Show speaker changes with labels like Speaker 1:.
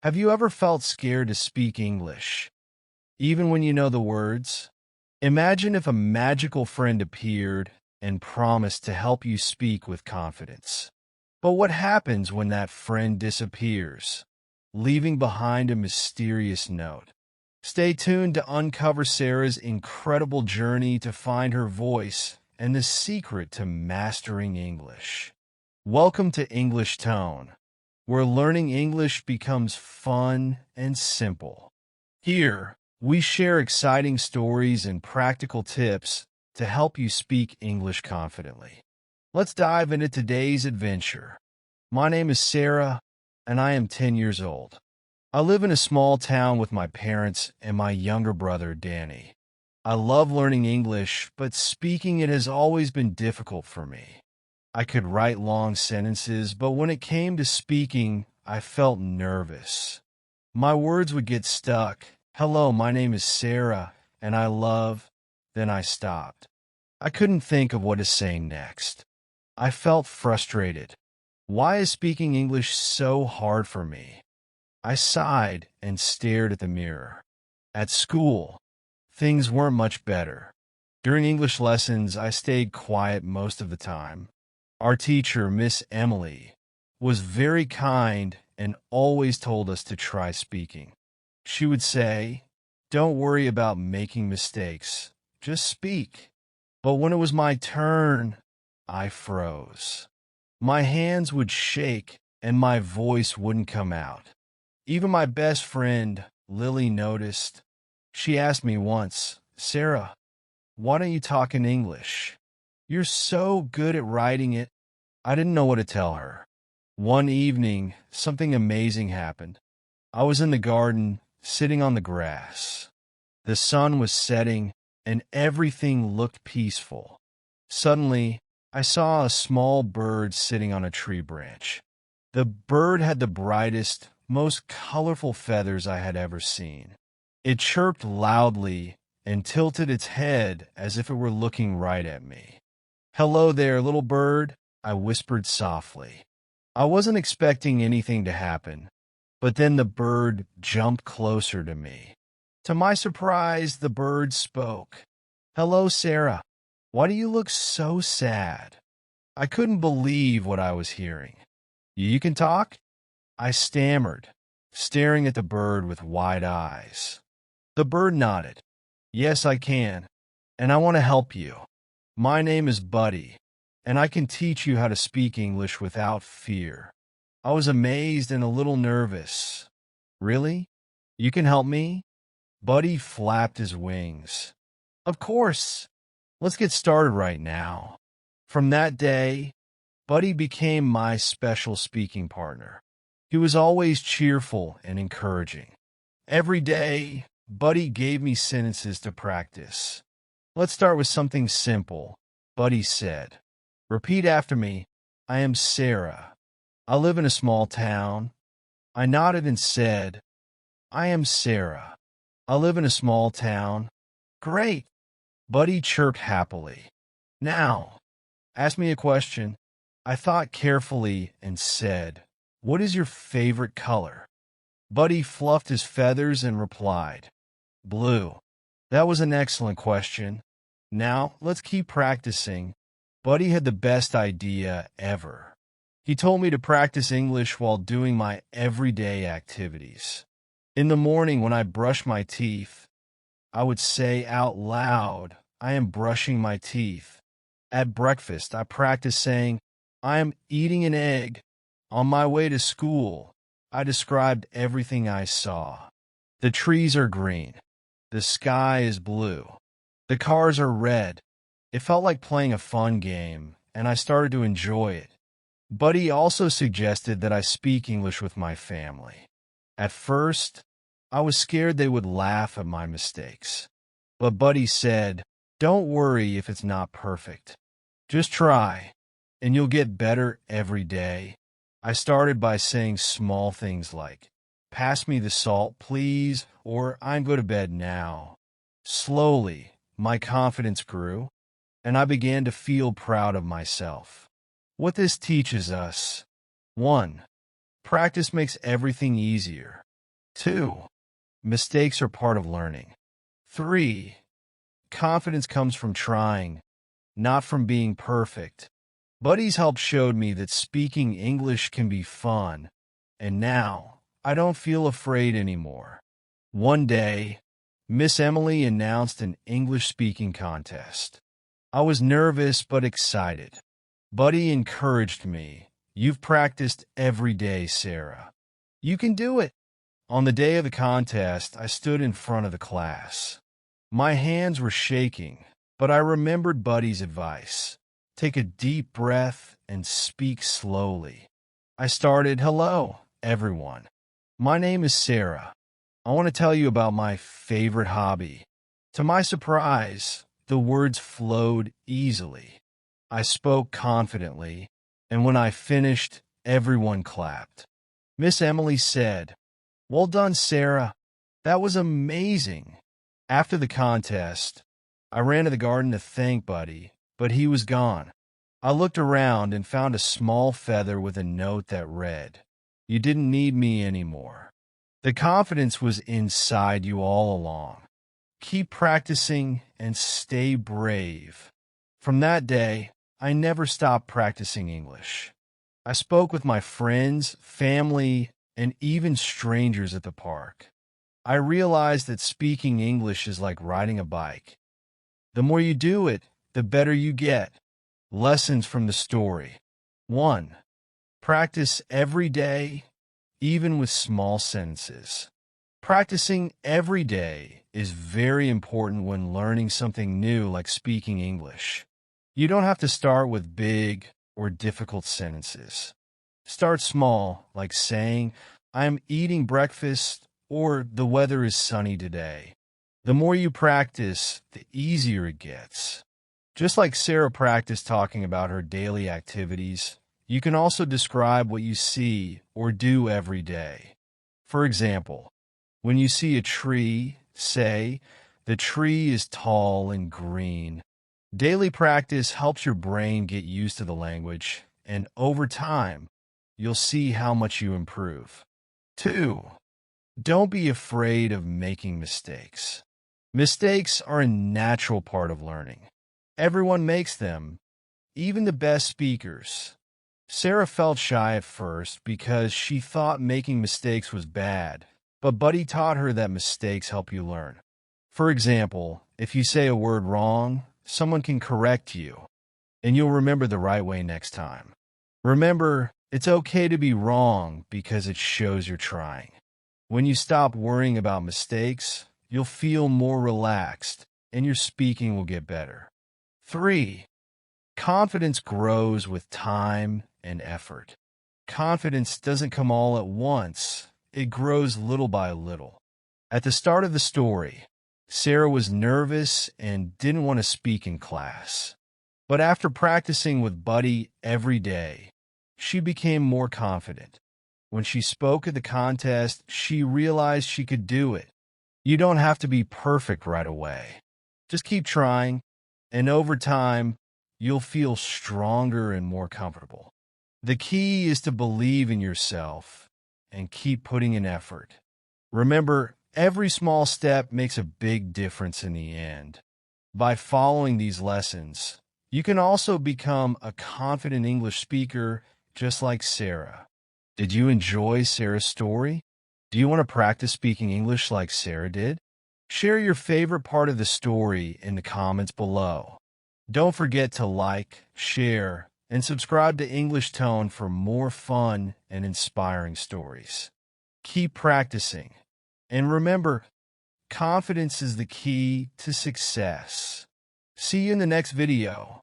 Speaker 1: Have you ever felt scared to speak English, even when you know the words? Imagine if a magical friend appeared and promised to help you speak with confidence. But what happens when that friend disappears, leaving behind a mysterious note? Stay tuned to uncover Sarah's incredible journey to find her voice and the secret to mastering English. Welcome to English Tone, where learning English becomes fun and simple. Here, we share exciting stories and practical tips to help you speak English confidently. Let's dive into today's adventure. My name is Sarah, and I am 10 years old. I live in a small town with my parents and my younger brother, Danny. I love learning English, but speaking it has always been difficult for me. I could write long sentences, but when it came to speaking, I felt nervous. My words would get stuck. Hello, my name is Sarah, and I love. Then I stopped. I couldn't think of what to say next. I felt frustrated. Why is speaking English so hard for me? I sighed and stared at the mirror. At school, things weren't much better. During English lessons, I stayed quiet most of the time. Our teacher, Miss Emily, was very kind and always told us to try speaking. She would say, "Don't worry about making mistakes, just speak." But when it was my turn, I froze. My hands would shake and my voice wouldn't come out. Even my best friend, Lily, noticed. She asked me once, "Sarah, why don't you talk in English? You're so good at writing it." I didn't know what to tell her. One evening, something amazing happened. I was in the garden, sitting on the grass. The sun was setting, and everything looked peaceful. Suddenly, I saw a small bird sitting on a tree branch. The bird had the brightest, most colorful feathers I had ever seen. It chirped loudly and tilted its head as if it were looking right at me. "Hello there, little bird," I whispered softly. I wasn't expecting anything to happen, but then the bird jumped closer to me. To my surprise, the bird spoke. "Hello, Sarah. Why do you look so sad?" I couldn't believe what I was hearing. "You can talk?" I stammered, staring at the bird with wide eyes. The bird nodded. "Yes, I can, and I want to help you. My name is Buddy, and I can teach you how to speak English without fear." I was amazed and a little nervous. "Really? You can help me?" Buddy flapped his wings. "Of course. Let's get started right now." From that day, Buddy became my special speaking partner. He was always cheerful and encouraging. Every day, Buddy gave me sentences to practice. "Let's start with something simple," Buddy said. "Repeat after me. I am Sarah. I live in a small town." I nodded and said, "I am Sarah. I live in a small town." "Great," Buddy chirped happily. "Now, ask me a question." I thought carefully and said, "What is your favorite color?" Buddy fluffed his feathers and replied, "Blue." That was an excellent question. Now, let's keep practicing. Buddy had the best idea ever. He told me to practice English while doing my everyday activities. In the morning when I brush my teeth, I would say out loud, "I am brushing my teeth." At breakfast, I practiced saying, "I am eating an egg." On my way to school, I described everything I saw. The trees are green. The sky is blue. The cars are red. It felt like playing a fun game, and I started to enjoy it. Buddy also suggested that I speak English with my family. At first, I was scared they would laugh at my mistakes. But Buddy said, "Don't worry if it's not perfect. Just try, and you'll get better every day." I started by saying small things like, "Pass me the salt, please," or "I'm going to bed now." Slowly, my confidence grew, and I began to feel proud of myself. What this teaches us: 1. Practice makes everything easier. 2. Mistakes are part of learning. 3. Confidence comes from trying, not from being perfect. Buddy's help showed me that speaking English can be fun, and now I don't feel afraid anymore. One day, Miss Emily announced an English speaking contest. I was nervous but excited. Buddy encouraged me. "You've practiced every day, Sarah. You can do it." On the day of the contest, I stood in front of the class. My hands were shaking, but I remembered Buddy's advice. Take a deep breath and speak slowly. I started, "Hello, everyone. My name is Sarah. I want to tell you about my favorite hobby." To my surprise, the words flowed easily. I spoke confidently, and when I finished, everyone clapped. Miss Emily said, "Well done, Sarah. That was amazing." After the contest, I ran to the garden to thank Buddy, but he was gone. I looked around and found a small feather with a note that read, "You didn't need me anymore." The confidence was inside you all along. Keep practicing and stay brave. From that day, I never stopped practicing English. I spoke with my friends, family, and even strangers at the park. I realized that speaking English is like riding a bike. The more you do it, the better you get. Lessons from the story. 1. Practice every day, even with small sentences. Practicing every day is very important when learning something new like speaking English. You don't have to start with big or difficult sentences. Start small, like saying, "I'm eating breakfast," or "The weather is sunny today." The more you practice, the easier it gets. Just like Sarah practiced talking about her daily activities, you can also describe what you see or do every day. For example, when you see a tree, say, "The tree is tall and green." Daily practice helps your brain get used to the language, and over time, you'll see how much you improve. 2. Don't be afraid of making mistakes. Mistakes are a natural part of learning. Everyone makes them, even the best speakers. Sarah felt shy at first because she thought making mistakes was bad, but Buddy taught her that mistakes help you learn. For example, if you say a word wrong, someone can correct you, and you'll remember the right way next time. Remember, it's okay to be wrong because it shows you're trying. When you stop worrying about mistakes, you'll feel more relaxed, and your speaking will get better. 3. Confidence grows with time and effort. Confidence doesn't come all at once. It grows little by little. At the start of the story, Sarah was nervous and didn't want to speak in class. But after practicing with Buddy every day, she became more confident. When she spoke at the contest, she realized she could do it. You don't have to be perfect right away. Just keep trying, and over time, you'll feel stronger and more comfortable. The key is to believe in yourself and keep putting in effort. Remember, every small step makes a big difference in the end. By following these lessons, you can also become a confident English speaker just like Sarah. Did you enjoy Sarah's story? Do you want to practice speaking English like Sarah did? Share your favorite part of the story in the comments below. Don't forget to like, share, and subscribe to English Tone for more fun and inspiring stories. Keep practicing. And remember, confidence is the key to success. See you in the next video.